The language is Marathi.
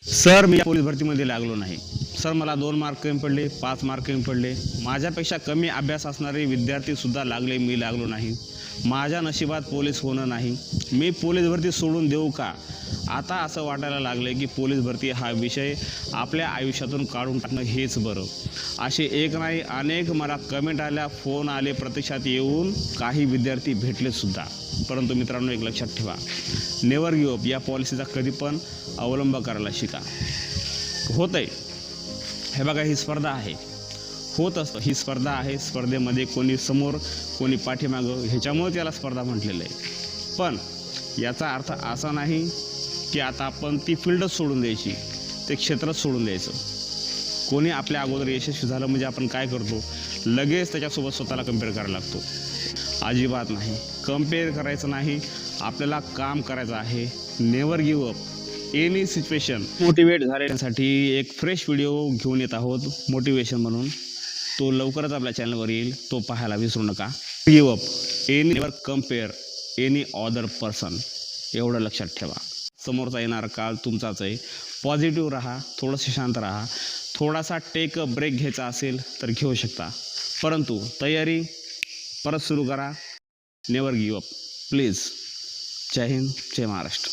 सर मी पोलीस भरतीमध्ये लागलो नाही सर, मला 2 मार्क कमी पडले, 5 मार्क कमी पडले, माझ्यापेक्षा कमी अभ्यास असणारे विद्यार्थीसुद्धा लागले, मी लागलो नाही, माझ्या नशिबात पोलीस होणं नाही, मी पोलीस भरती सोडून देऊ का? आता असं वाटायला लागले की पोलीस भरती हा विषय आपल्या आयुष्यातून काढून टाकणं हेच बरं. असे एक नाही अनेक मला कमेंट आल्या, फोन आले, प्रत्यक्षात येऊन काही विद्यार्थी भेटलेसुद्धा. परंतु मित्रांनो, एक लक्षात ठेवा, नेवर गिव्ह अप या पॉलिसीचा कधी पण अवलंब करायला शिका. होत आहे, हे बघा, ही स्पर्धा आहे, होत असतं, ही स्पर्धा आहे. स्पर्धेमध्ये कोणी समोर कोणी पाठीमागं, ह्याच्यामुळे त्याला स्पर्धा म्हटलेलं आहे. पण याचा अर्थ असा नाही की आता आपण ती फील्डच सोडून द्यायची, ते क्षेत्रच सोडून द्यायचं. कोणी आपल्या अगोदर यशस्वी झालं म्हणजे आपण काय करतो, लगेच त्याच्यासोबत स्वतःला कम्पेअर करायला लागतो. अजिबात नाही, कम्पेअर करायचं नाही, आपल्याला काम करायचं आहे. Never give up any situation. Motivate झाल्यासाठी एक फ्रेश व्हिडिओ घेऊन येत आहोत मोटिवेशन म्हणून. तो लवकरच आपल्या चॅनलवर येईल, तो पाहायला विसरू नका. Give up any, never compare any other person, एवढं लक्षात ठेवा. समोरचा येणारा काळ तुमचाच आहे. पॉझिटिव्ह राहा, थोडंसं शांत राहा. थोडासा टेक अ ब्रेक घ्यायचा असेल तर घेऊ शकता, परंतु तयारी परत सुरू करा. Never give up please. जय हिंद, जय महाराष्ट्र.